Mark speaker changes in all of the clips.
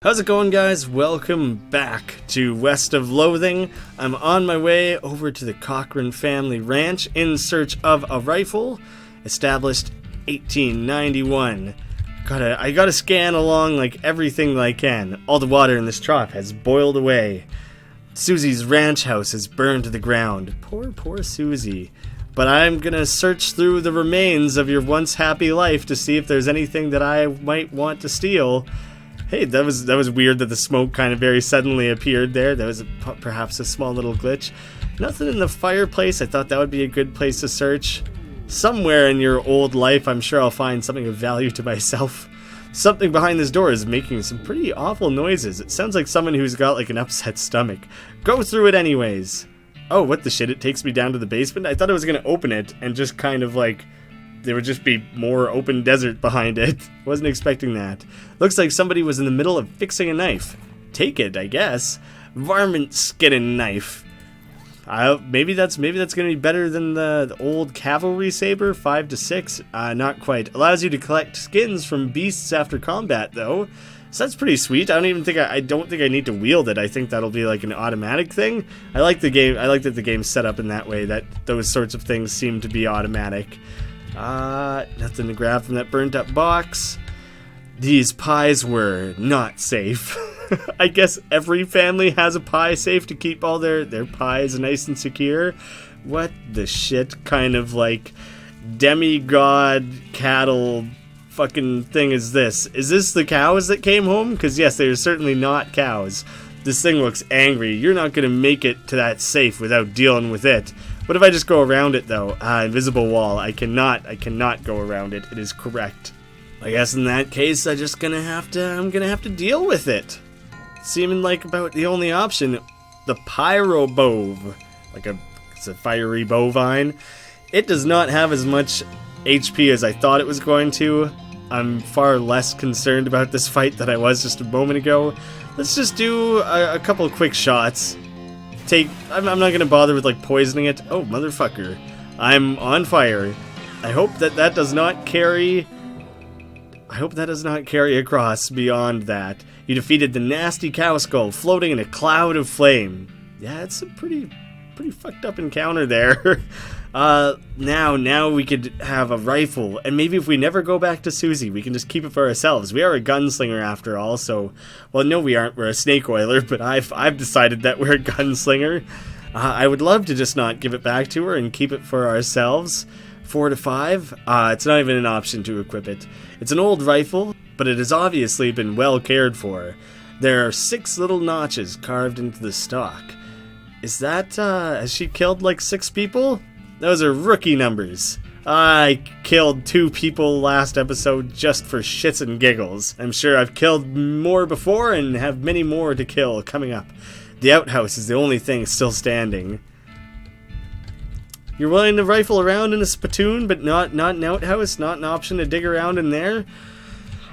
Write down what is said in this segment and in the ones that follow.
Speaker 1: How's it going, guys? Welcome back to West of Loathing. I'm on my way over to the Cochrane family ranch in search of a rifle, established 1891. I gotta scan along like everything that I can. All the water in this trough has boiled away. Susie's ranch house is burned to the ground. Poor Susie. But I'm gonna search through the remains of your once happy life to see if there's anything that I might want to steal. Hey, that was weird that the smoke kind of very suddenly appeared there. That was perhaps a small little glitch. Nothing in the fireplace. I thought that would be a good place to search. Somewhere in your old life, I'm sure I'll find something of value to myself. Something behind this door is making some pretty awful noises. It sounds like someone who's got like an upset stomach. Go through it anyways. Oh, what the shit? It takes me down to the basement? I thought I was going to open it and just kind of like... there would just be more open desert behind it. Wasn't expecting that. Looks like somebody was in the middle of fixing a knife. Take it, I guess. Varmint skinning knife. Maybe that's gonna be better than the old cavalry saber, 5 to 6. Not quite. Allows you to collect skins from beasts after combat, though. So that's pretty sweet. I don't think I need to wield it. I think that'll be like an automatic thing. I like the game. I like that the game's set up in that way, that those sorts of things seem to be automatic. Nothing to grab from that burnt up box. These pies were not safe. I guess every family has a pie safe to keep all their pies nice and secure. What the shit kind of like demigod cattle fucking thing is this? Is this the cows that came home? Because yes, they're certainly not cows. This thing looks angry. You're not going to make it to that safe without dealing with it. What if I just go around it, though? Invisible wall. I cannot go around it. It is correct. I guess in that case, I'm gonna have to deal with it. Seeming like about the only option. The pyrobove. It's a fiery bovine. It does not have as much HP as I thought it was going to. I'm far less concerned about this fight than I was just a moment ago. Let's just do a couple of quick shots. I'm not gonna bother with like poisoning it. Oh, motherfucker. I'm on fire. I hope that does not carry across beyond that. You defeated the nasty cow skull floating in a cloud of flame. Yeah, it's a pretty fucked up encounter there. Now we could have a rifle, and maybe if we never go back to Susie, we can just keep it for ourselves. We are a gunslinger after all, so... well, no, we aren't. We're a snake oiler, but I've decided that we're a gunslinger. I would love to just not give it back to her and keep it for ourselves. 4 to 5? It's not even an option to equip it. It's an old rifle, but it has obviously been well cared for. There are 6 little notches carved into the stock. Is that, has she killed like 6 people? Those are rookie numbers. I killed 2 people last episode just for shits and giggles. I'm sure I've killed more before and have many more to kill coming up. The outhouse is the only thing still standing. You're willing to rifle around in a spittoon, but not an outhouse? Not an option to dig around in there?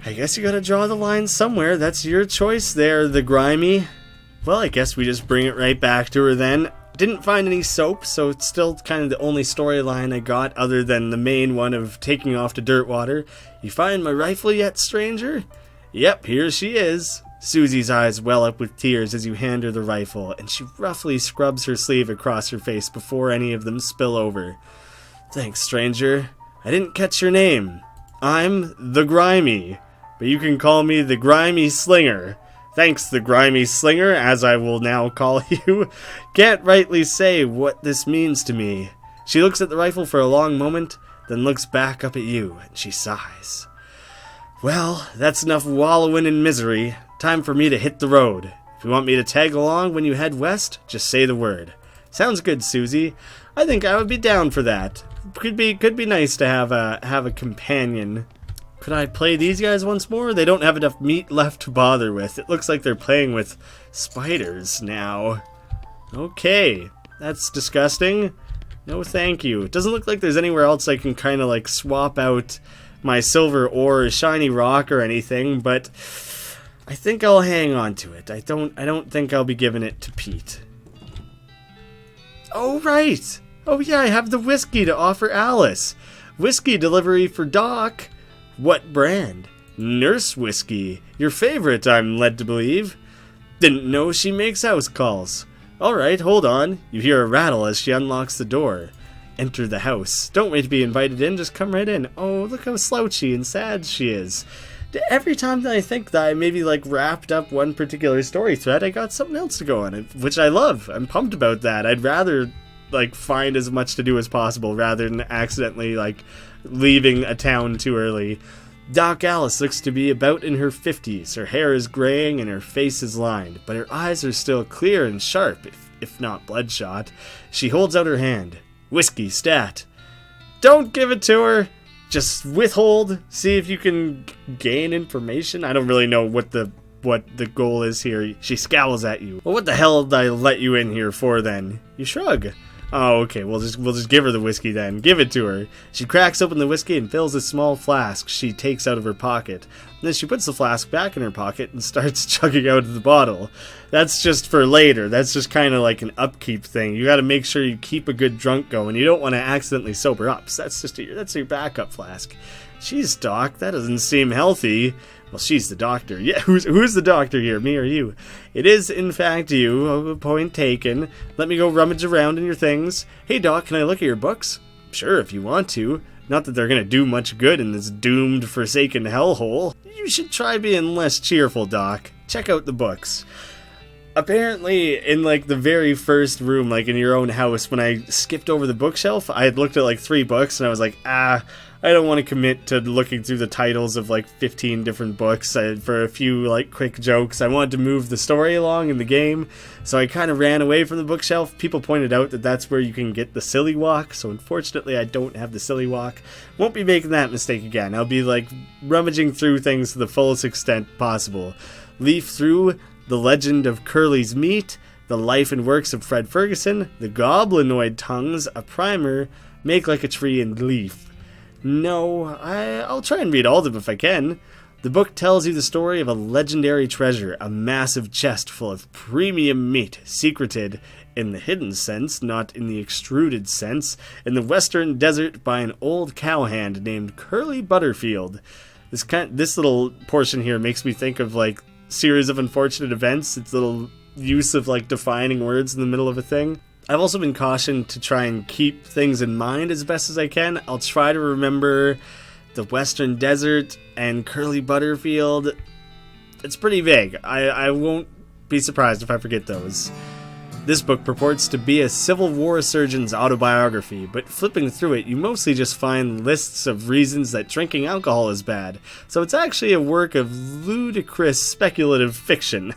Speaker 1: I guess you gotta draw the line somewhere. That's your choice there, the grimy. Well, I guess we just bring it right back to her then. Didn't find any soap, so it's still kind of the only storyline I got other than the main one of taking off to Dirtwater. You find my rifle yet, stranger? Yep, here she is. Susie's eyes well up with tears as you hand her the rifle, and she roughly scrubs her sleeve across her face before any of them spill over. Thanks, stranger. I didn't catch your name. I'm the Grimy, but you can call me the Grimy Slinger. Thanks, the Grimy Slinger, as I will now call you. Can't rightly say what this means to me. She looks at the rifle for a long moment, then looks back up at you, and she sighs. Well, that's enough wallowing in misery. Time for me to hit the road. If you want me to tag along when you head west, just say the word. Sounds good, Susie. I think I would be down for that. Could be nice to have a companion. Could I play these guys once more? They don't have enough meat left to bother with. It looks like they're playing with spiders now. Okay, that's disgusting. No thank you. It doesn't look like there's anywhere else I can kind of like swap out my silver ore or shiny rock or anything, but I think I'll hang on to it. I don't think I'll be giving it to Pete. Oh, right. Oh, yeah, I have the whiskey to offer Alice. Whiskey delivery for Doc. What brand? Nurse whiskey. Your favorite, I'm led to believe. Didn't know she makes house calls. Alright, hold on. You hear a rattle as she unlocks the door. Enter the house. Don't wait to be invited in, just come right in. Oh, look how slouchy and sad she is. Every time that I think that I maybe like wrapped up one particular story thread, I got something else to go on, which I love. I'm pumped about that. I'd rather like find as much to do as possible rather than accidentally like leaving a town too early. Doc Alice looks to be about in her 50s. Her hair is graying and her face is lined, but her eyes are still clear and sharp, if not bloodshot. She holds out her hand. Whiskey, stat. Don't give it to her. Just withhold. See if you can gain information. I don't really know what the goal is here. She scowls at you. Well, what the hell did I let you in here for then? You shrug. Oh, okay, we'll just give her the whiskey then. Give it to her. She cracks open the whiskey and fills a small flask she takes out of her pocket. Then she puts the flask back in her pocket and starts chugging out of the bottle. That's just for later. That's just kind of like an upkeep thing. You gotta make sure you keep a good drunk going. You don't want to accidentally sober up. So that's your backup flask. Jeez, Doc, that doesn't seem healthy. Well, she's the doctor. Yeah, who's the doctor here, me or you? It is, in fact, you. Oh, point taken. Let me go rummage around in your things. Hey, Doc, can I look at your books? Sure, if you want to. Not that they're gonna do much good in this doomed, forsaken hellhole. You should try being less cheerful, Doc. Check out the books. Apparently, in like the very first room, like in your own house, when I skipped over the bookshelf, I had looked at like 3 books, and I was like, I don't want to commit to looking through the titles of like 15 different books for a few like quick jokes. I wanted to move the story along in the game, so I kind of ran away from the bookshelf. People pointed out that that's where you can get the silly walk, so unfortunately I don't have the silly walk. Won't be making that mistake again. I'll be like rummaging through things to the fullest extent possible. Leaf through The Legend of Curly's Meat, The Life and Works of Fred Ferguson, The Goblinoid Tongues, a primer, Make Like a Tree, and Leaf. No, I'll try and read all of them if I can. The book tells you the story of a legendary treasure, a massive chest full of premium meat, secreted in the hidden sense, not in the extruded sense, in the western desert by an old cowhand named Curly Butterfield. This little portion here makes me think of like series of unfortunate events. It's little use of like defining words in the middle of a thing. I've also been cautioned to try and keep things in mind as best as I can. I'll try to remember the Western Desert and Curly Butterfield. It's pretty vague. I won't be surprised if I forget those. This book purports to be a Civil War surgeon's autobiography, but flipping through it, you mostly just find lists of reasons that drinking alcohol is bad. So it's actually a work of ludicrous speculative fiction.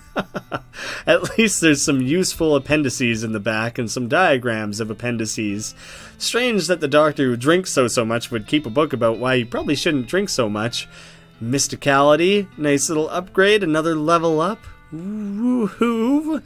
Speaker 1: At least there's some useful appendices in the back and some diagrams of appendices. Strange that the doctor who drinks so much would keep a book about why you probably shouldn't drink so much. Mysticality, nice little upgrade, another level up. Woohoo!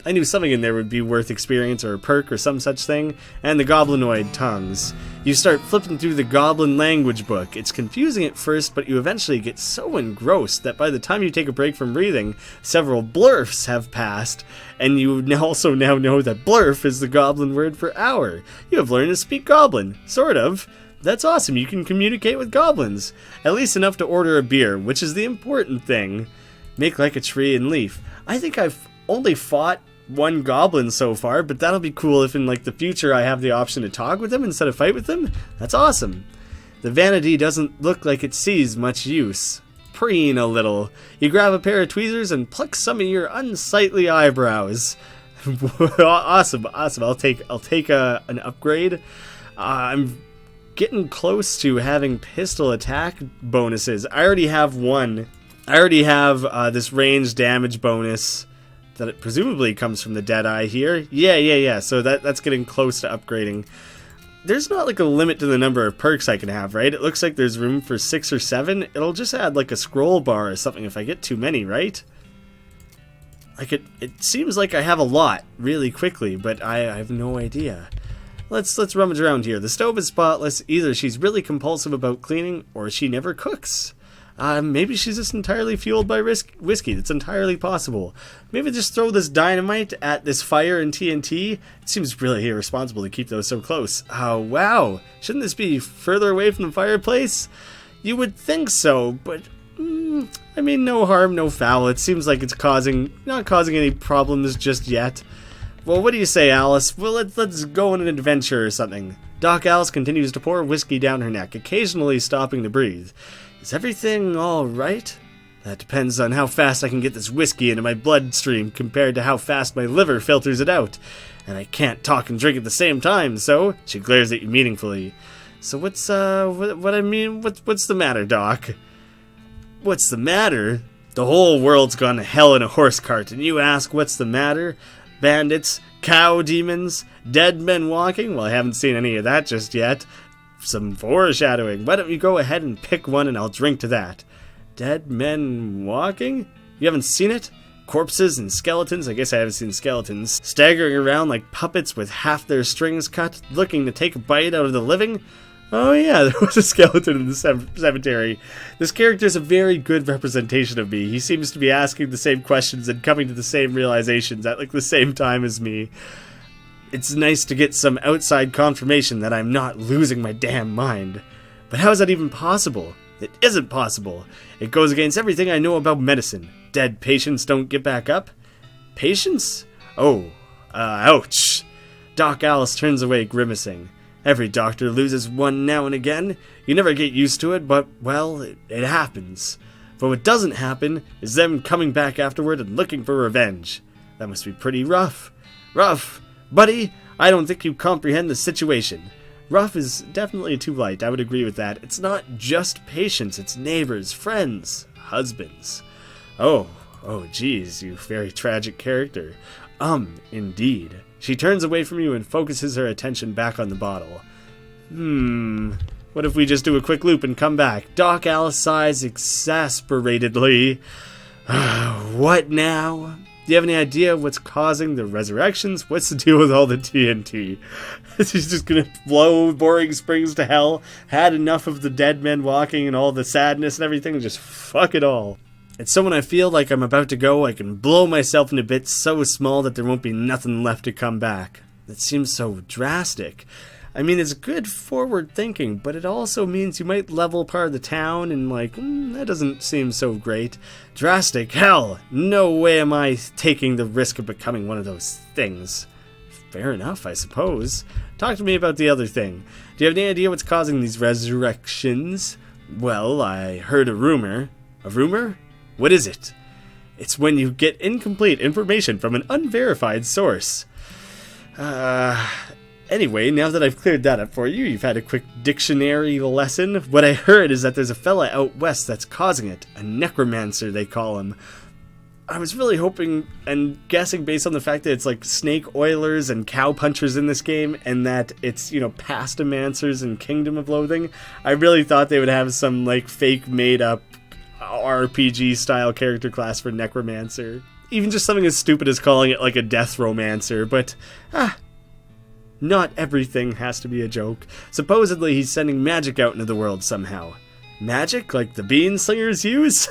Speaker 1: I knew something in there would be worth experience or a perk or some such thing, and the goblinoid tongues. You start flipping through the goblin language book. It's confusing at first, but you eventually get so engrossed that by the time you take a break from breathing, several blurfs have passed, and you also now know that blurf is the goblin word for hour. You have learned to speak goblin, sort of. That's awesome, you can communicate with goblins. At least enough to order a beer, which is the important thing. Make like a tree and leaf. I think I've only fought one goblin so far, but that'll be cool if in like the future I have the option to talk with them instead of fight with them. That's awesome. The vanity doesn't look like it sees much use. Preen a little. You grab a pair of tweezers and pluck some of your unsightly eyebrows. Awesome. I'll take an upgrade. I'm getting close to having pistol attack bonuses. I already have one. I already have this range damage bonus that it presumably comes from the Deadeye here. Yeah. So that's getting close to upgrading. There's not like a limit to the number of perks I can have, right? It looks like there's room for 6 or 7. It'll just add like a scroll bar or something if I get too many, right? Like it seems like I have a lot really quickly, but I have no idea. Let's rummage around here. The stove is spotless. Either she's really compulsive about cleaning or she never cooks. Maybe she's just entirely fueled by whiskey. That's entirely possible. Maybe just throw this dynamite at this fire and TNT. It seems really irresponsible to keep those so close. Oh, wow. Shouldn't this be further away from the fireplace? You would think so, but I mean, no harm, no foul. It seems like it's not causing any problems just yet. Well, what do you say, Alice? Well, let's go on an adventure or something. Doc Alice continues to pour whiskey down her neck, occasionally stopping to breathe. Is everything all right? That depends on how fast I can get this whiskey into my bloodstream compared to how fast my liver filters it out. And I can't talk and drink at the same time, so she glares at you meaningfully. So what's the matter, Doc? What's the matter? The whole world's gone to hell in a horse cart, and you ask what's the matter? Bandits, cow demons, dead men walking? Well, I haven't seen any of that just yet. Some foreshadowing. Why don't you go ahead and pick one and I'll drink to that. Dead men walking? You haven't seen it? Corpses and skeletons? I guess I haven't seen skeletons. Staggering around like puppets with half their strings cut, looking to take a bite out of the living? Oh yeah, there was a skeleton in the cemetery. This character is a very good representation of me. He seems to be asking the same questions and coming to the same realizations at like the same time as me. It's nice to get some outside confirmation that I'm not losing my damn mind. But how is that even possible? It isn't possible. It goes against everything I know about medicine. Dead patients don't get back up. Patients? Oh, ouch. Doc Alice turns away, grimacing. Every doctor loses one now and again. You never get used to it, but, well, it happens. But what doesn't happen is them coming back afterward and looking for revenge. That must be pretty rough. Rough. Buddy, I don't think you comprehend the situation. Rough is definitely too light, I would agree with that. It's not just patients, it's neighbors, friends, husbands. Oh, geez, you very tragic character. Indeed. She turns away from you and focuses her attention back on the bottle. What if we just do a quick loop and come back? Doc Alice sighs exasperatedly. What now? Do you have any idea what's causing the resurrections? What's the deal with all the TNT? She's just gonna blow Boring Springs to hell? Had enough of the dead men walking and all the sadness and everything, and just fuck it all. And so when I feel like I'm about to go, I can blow myself into bits so small that there won't be nothing left to come back. That seems so drastic. I mean, it's good forward thinking, but it also means you might level part of the town and that doesn't seem so great. Drastic? Hell! No way am I taking the risk of becoming one of those things. Fair enough, I suppose. Talk to me about the other thing. Do you have any idea what's causing these resurrections? Well, I heard a rumor. A rumor? What is it? It's when you get incomplete information from an unverified source. Anyway, now that I've cleared that up for you, you've had a quick dictionary lesson. What I heard is that there's a fella out west that's causing it. A necromancer, they call him. I was really hoping and guessing based on the fact that it's like snake oilers and cow punchers in this game, and that it's, pastomancers in Kingdom of Loathing. I really thought they would have some fake made up RPG style character class for necromancer. Even just something as stupid as calling it a death romancer, but not everything has to be a joke. Supposedly he's sending magic out into the world somehow. Magic like the bean slingers use?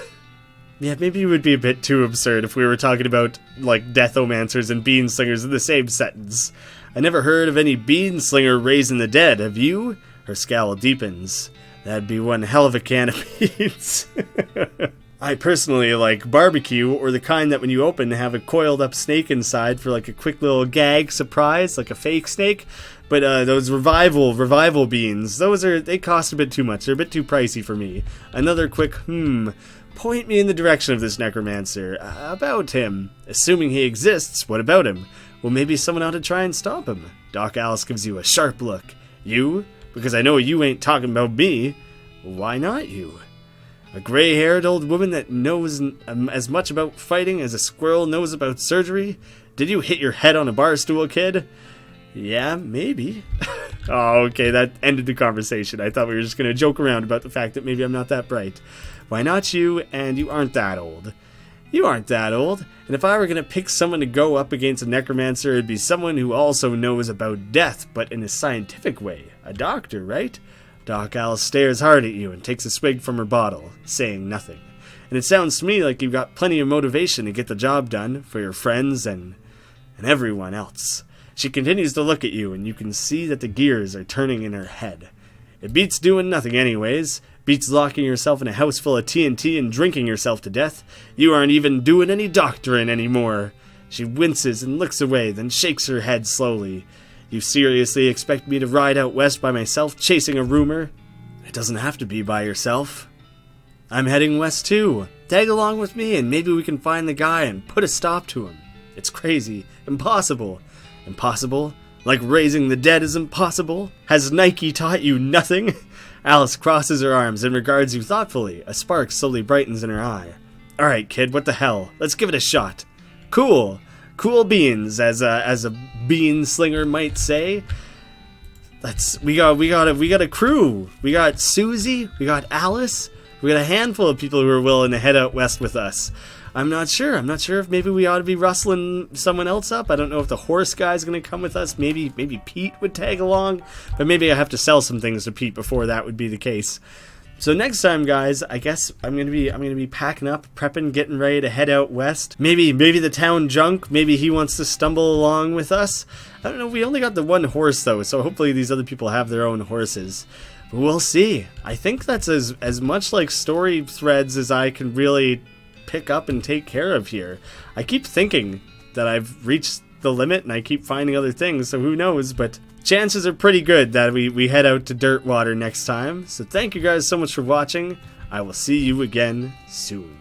Speaker 1: Yeah, maybe it would be a bit too absurd if we were talking about deathomancers and bean slingers in the same sentence. I never heard of any bean slinger raising the dead, have you? Her scowl deepens. That'd be one hell of a can of beans. I personally like barbecue, or the kind that when you open have a coiled up snake inside for a quick little gag surprise, like a fake snake. But those revival beans, they cost a bit too much. They're a bit too pricey for me. Another quick point me in the direction of this necromancer. About him. Assuming he exists, what about him? Well, maybe someone ought to try and stop him. Doc Alice gives you a sharp look. You? Because I know you ain't talking about me. Why not you? A gray-haired old woman that knows as much about fighting as a squirrel knows about surgery? Did you hit your head on a bar stool, kid? Yeah, maybe. Oh, okay, that ended the conversation. I thought we were just going to joke around about the fact that maybe I'm not that bright. Why not you, and you aren't that old? You aren't that old, and if I were going to pick someone to go up against a necromancer, it'd be someone who also knows about death, but in a scientific way. A doctor, right? Doc Alice stares hard at you and takes a swig from her bottle, saying nothing. And it sounds to me like you've got plenty of motivation to get the job done for your friends and everyone else. She continues to look at you, and you can see that the gears are turning in her head. It beats doing nothing anyways. Beats locking yourself in a house full of TNT and drinking yourself to death. You aren't even doing any doctoring anymore. She winces and looks away, then shakes her head slowly. You seriously expect me to ride out west by myself, chasing a rumor? It doesn't have to be by yourself. I'm heading west too. Tag along with me and maybe we can find the guy and put a stop to him. It's crazy. Impossible. Impossible? Like raising the dead is impossible? Has Nike taught you nothing? Alice crosses her arms and regards you thoughtfully. A spark slowly brightens in her eye. Alright, kid, what the hell? Let's give it a shot. Cool. Cool beans, as a bean slinger might say. We got a crew. We got Susie, we got Alice, we got a handful of people who are willing to head out west with us. I'm not sure if maybe we ought to be rustling someone else up. I don't know if the horse guy's gonna come with us. Maybe Pete would tag along, but maybe I have to sell some things to Pete before that would be the case. So next time, guys, I guess I'm gonna be packing up, prepping, getting ready to head out west. Maybe the town junk, maybe he wants to stumble along with us. I don't know, we only got the one horse though, so hopefully these other people have their own horses. But we'll see. I think that's as much like story threads as I can really pick up and take care of here. I keep thinking that I've reached the limit and I keep finding other things, so who knows, but chances are pretty good that we head out to Dirtwater next time. So thank you guys so much for watching. I will see you again soon.